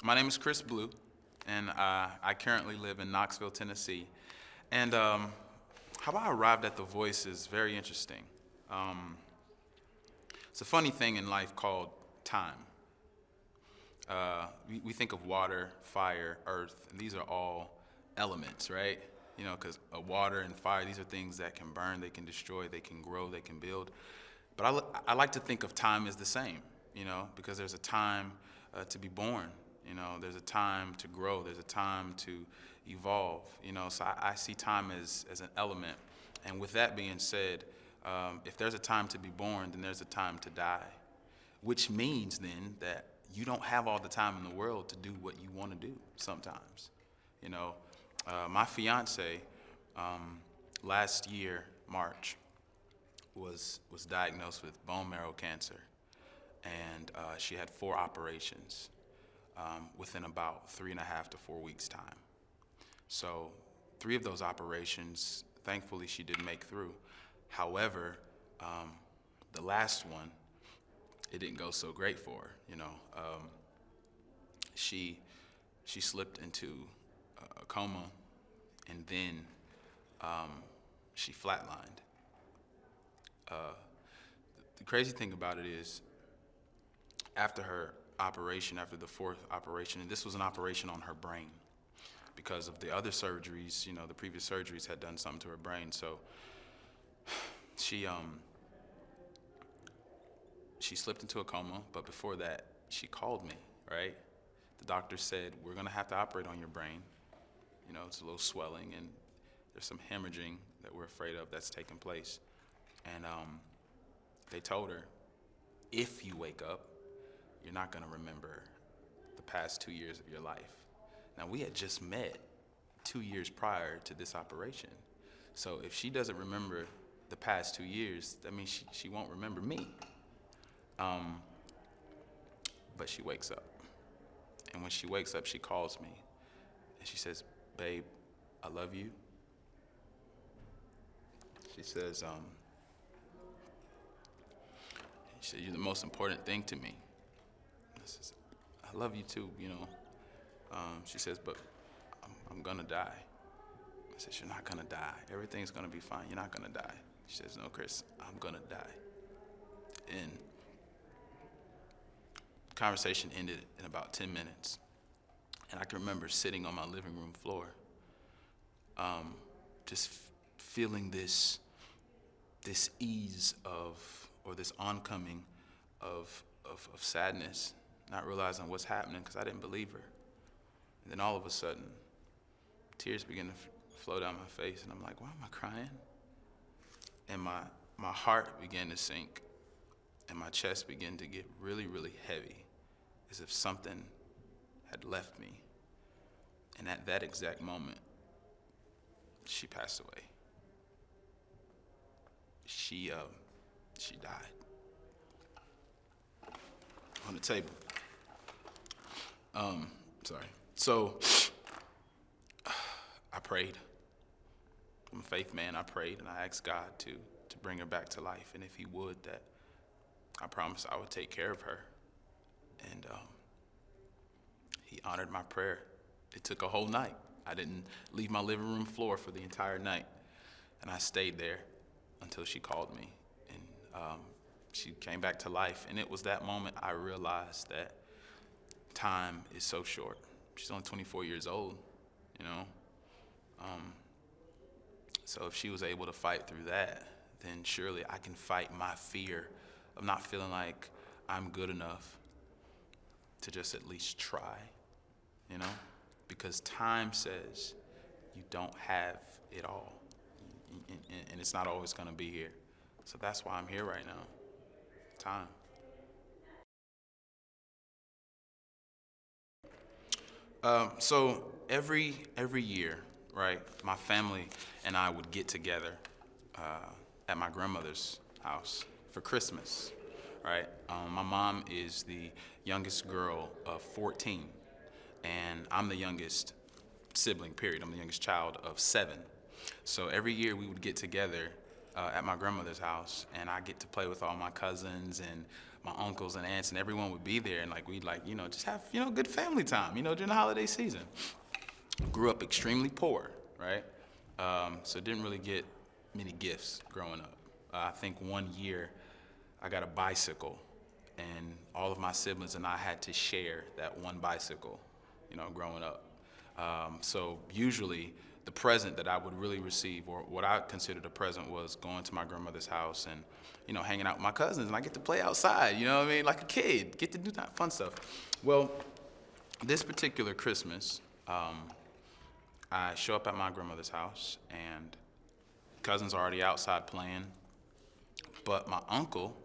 My name is Chris Blue, and I currently live in Knoxville, Tennessee. And how I arrived at The Voice is very interesting. It's a funny thing in life called time. We think of water, fire, earth, and these are all elements, right? You know, because water and fire, these are things that can burn, they can destroy, they can grow, they can build. But I like to think of time as the same, you know, because there's a time to be born, you know, there's a time to grow, there's a time to evolve, you know, so I see time as an element. And with that being said, if there's a time to be born, then there's a time to die, which means then that you don't have all the time in the world to do what you want to do sometimes. You know, my fiance, last year, March, was diagnosed with bone marrow cancer, and she had 4 operations within about 3.5 to 4 weeks' time. So 3 of those operations, thankfully, she did make through. However, the last one, it didn't go so great for her. You know, she slipped into a coma, and then she flatlined. The crazy thing about it is, after her operation, after the 4th operation, and this was an operation on her brain, because of the other surgeries, you know, the previous surgeries had done something to her brain. So she slipped into a coma, but before that, she called me, right? The doctor said, we're gonna have to operate on your brain. You know, it's a little swelling, and there's some hemorrhaging that we're afraid of that's taking place. And they told her, if you wake up, you're not gonna remember the past 2 years of your life. Now, we had just met 2 years prior to this operation. So if she doesn't remember the past 2 years, that means she won't remember me. But she wakes up. And when she wakes up, she calls me. And she says, babe, I love you. She says, you're the most important thing to me. I says, I love you too, you know. She says, but I'm gonna die. I said, you're not gonna die. Everything's gonna be fine. You're not gonna die. She says, no, Chris, I'm gonna die. And the conversation ended in about 10 minutes. And I can remember sitting on my living room floor, just feeling this ease of, or this oncoming of sadness, not realizing what's happening because I didn't believe her. And then all of a sudden, tears begin to flow down my face, and I'm like, why am I crying? And my heart began to sink, and my chest began to get really, really heavy, as if something had left me. And at that exact moment, she passed away. She died on the table. Sorry. So I prayed. I'm a faith man. I prayed, and I asked God to bring her back to life, and if He would, that I promised I would take care of her. And He honored my prayer. It took a whole night. I didn't leave my living room floor for the entire night, and I stayed there until she called me, and she came back to life. And it was that moment I realized that time is so short. She's only 24 years old, you know. So if she was able to fight through that, then surely I can fight my fear of not feeling like I'm good enough to just at least try, you know? Because time says you don't have it all, and it's not always gonna be here. So that's why I'm here right now. Time. So every year, right, my family and I would get together at my grandmother's house for Christmas, right? My mom is the youngest girl of 14, and I'm the youngest sibling, period. I'm the youngest child of 7. So every year we would get together at my grandmother's house, and I get to play with all my cousins, and my uncles and aunts and everyone would be there, and like we'd like, just have, good family time, during the holiday season. Grew up extremely poor, right? So didn't really get many gifts growing up. I think one year I got a bicycle, and all of my siblings and I had to share that one bicycle, growing up. So usually the present that I would really receive, or what I considered a present, was going to my grandmother's house and, hanging out with my cousins, and I get to play outside, like a kid, get to do that fun stuff. Well, this particular Christmas, I show up at my grandmother's house, and cousins are already outside playing, but my uncle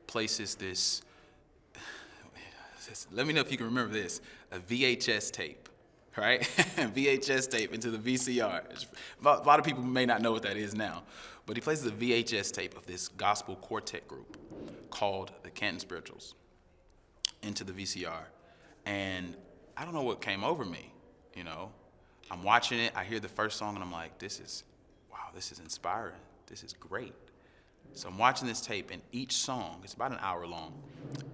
places this, let me know if you can remember this, a VHS tape, right? VHS tape into the VCR. A lot of people may not know what that is now, but he places a VHS tape of this gospel quartet group called the Canton Spirituals into the VCR. And I don't know what came over me, I'm watching it, I hear the first song, and I'm like, this is inspiring. This is great. So I'm watching this tape, and each song, it's about an hour long.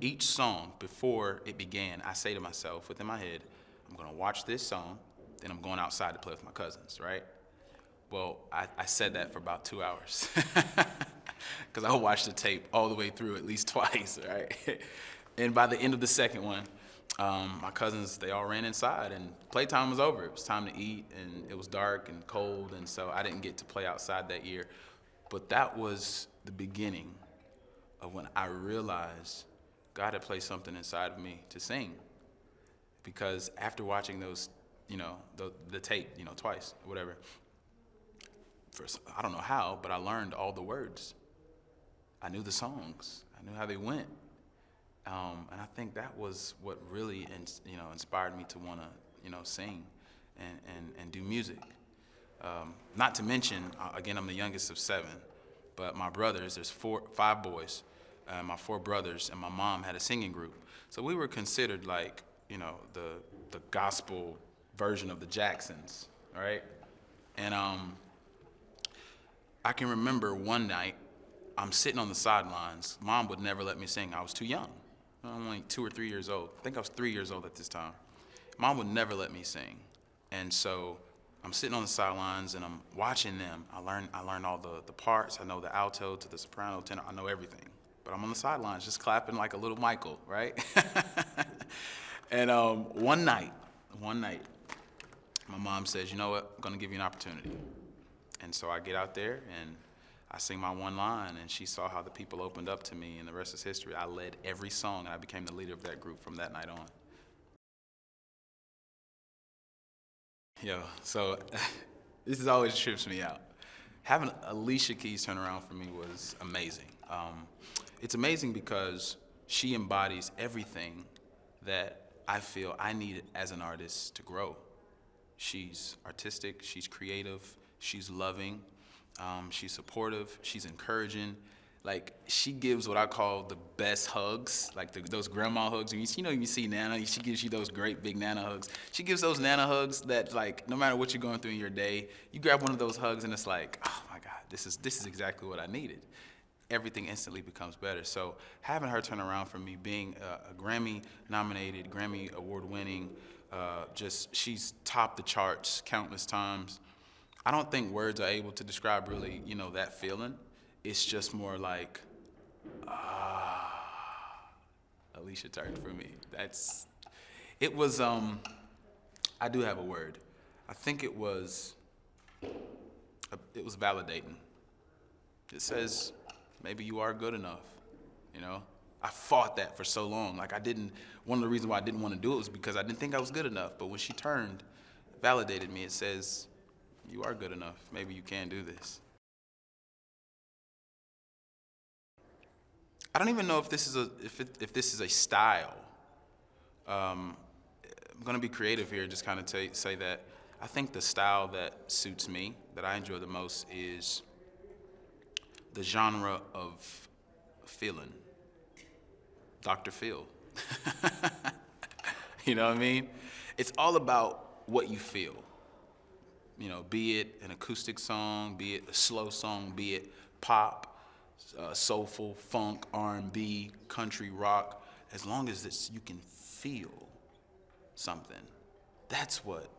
Each song, before it began, I say to myself within my head, I'm going to watch this song, then I'm going outside to play with my cousins, right? Well, I said that for about 2 hours because I watched the tape all the way through at least twice, right? And by the end of the second one, my cousins, they all ran inside, and playtime was over. It was time to eat, and it was dark and cold, and so I didn't get to play outside that year. But that was the beginning of when I realized God had placed something inside of me to sing. Because after watching those, the tape, twice, or whatever, I don't know how, but I learned all the words. I knew the songs. I knew how they went. And I think that was what really, inspired me to want to, sing and do music. Not to mention, again, I'm the youngest of 7, but my brothers, there's 5 boys, my 4 brothers, and my mom had a singing group. So we were considered like, the gospel version of the Jacksons, right? And I can remember one night, I'm sitting on the sidelines. Mom would never let me sing. I was too young. I'm like 2 or 3 years old. I think I was 3 years old at this time. Mom would never let me sing. And so I'm sitting on the sidelines and I'm watching them. I learn all the parts. I know the alto to the soprano, tenor. I know everything. But I'm on the sidelines just clapping like a little Michael, right? And one night, my mom says, you know what, I'm going to give you an opportunity. And so I get out there and I sing my one line, and she saw how the people opened up to me, and the rest is history. I led every song, and I became the leader of that group from that night on. So this always trips me out. Having Alicia Keys turn around for me was amazing. It's amazing because she embodies everything that I feel I need as an artist to grow. She's artistic, she's creative, she's loving, she's supportive, she's encouraging. Like, she gives what I call the best hugs, like those grandma hugs. You see Nana, she gives you those great big Nana hugs. She gives those Nana hugs that, like, no matter what you're going through in your day, you grab one of those hugs and it's like, oh my God, this is exactly what I needed. Everything instantly becomes better. So having her turn around for me, being a Grammy-nominated, Grammy award-winning, she's topped the charts countless times. I don't think words are able to describe really, that feeling. It's just more like, Alicia turned for me. I do have a word. I think it was validating. It says, maybe you are good enough, I fought that for so long. One of the reasons why I didn't want to do it was because I didn't think I was good enough. But when she turned, validated me, it says, you are good enough. Maybe you can do this. I don't even know if this is a style. I'm gonna be creative here, just kind of say that I think the style that suits me, that I enjoy the most, is the genre of feeling. Dr. Phil. You know what I mean? It's all about what you feel. Be it an acoustic song, be it a slow song, be it pop, soulful, funk, R&B, country, rock, as long as you can feel something. That's what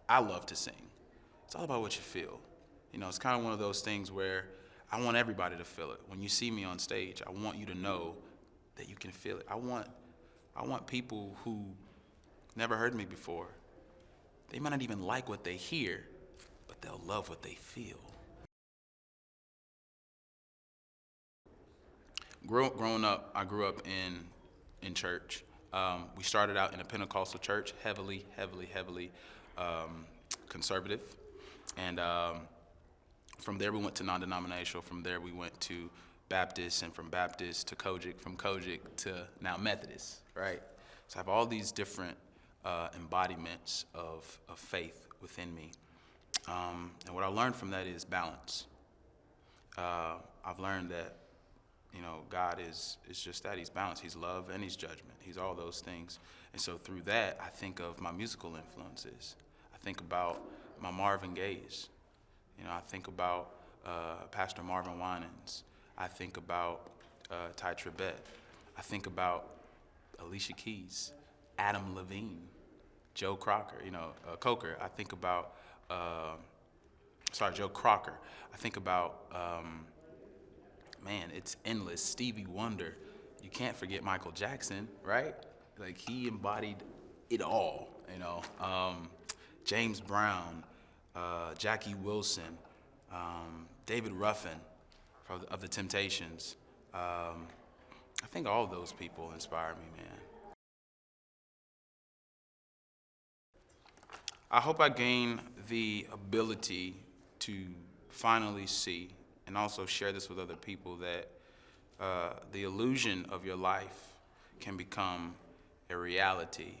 I love to sing. It's all about what you feel. It's kind of one of those things where I want everybody to feel it. When you see me on stage, I want you to know that you can feel it. I want people who never heard me before. They might not even like what they hear, but they'll love what they feel. Growing up, I grew up in church. We started out in a Pentecostal church, heavily conservative. And from there we went to non-denominational. From there we went to Baptist, and from Baptist to Kojic, from Kojic to now Methodist, right? So I have all these different embodiments of faith within me. And what I learned from that is balance. I've learned that, God is just that. He's balance. He's love and he's judgment. He's all those things. And so through that, I think of my musical influences. I think about my Marvin Gaye's. I think about Pastor Marvin Winans. I think about Ty Tribbett. I think about Alicia Keys, Adam Levine, Joe Crocker, Coker. I think about, Joe Crocker. I think about, it's ENLIST, Stevie Wonder. You can't forget Michael Jackson, right? Like, he embodied it all, James Brown, Jackie Wilson, David Ruffin of the Temptations. I think all of those people inspire me, man. I hope I gain the ability to finally see and also share this with other people that the illusion of your life can become a reality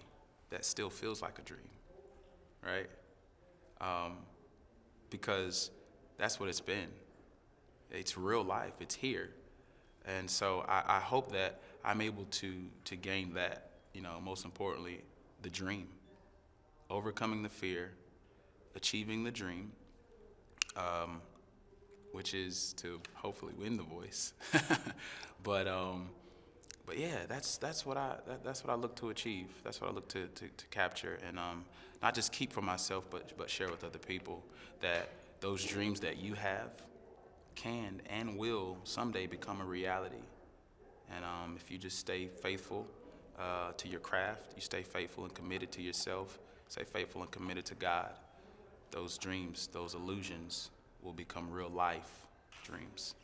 that still feels like a dream, right? Because that's what it's been. It's real life. It's here. And so I hope that I'm able to gain that, most importantly, the dream. Overcoming the fear, achieving the dream, which is to hopefully win the voice. But yeah, that's what I look to achieve. That's what I look to capture, and not just keep for myself, but share with other people that those dreams that you have can and will someday become a reality. And if you just stay faithful to your craft, you stay faithful and committed to yourself, stay faithful and committed to God, those dreams, those illusions will become real life dreams.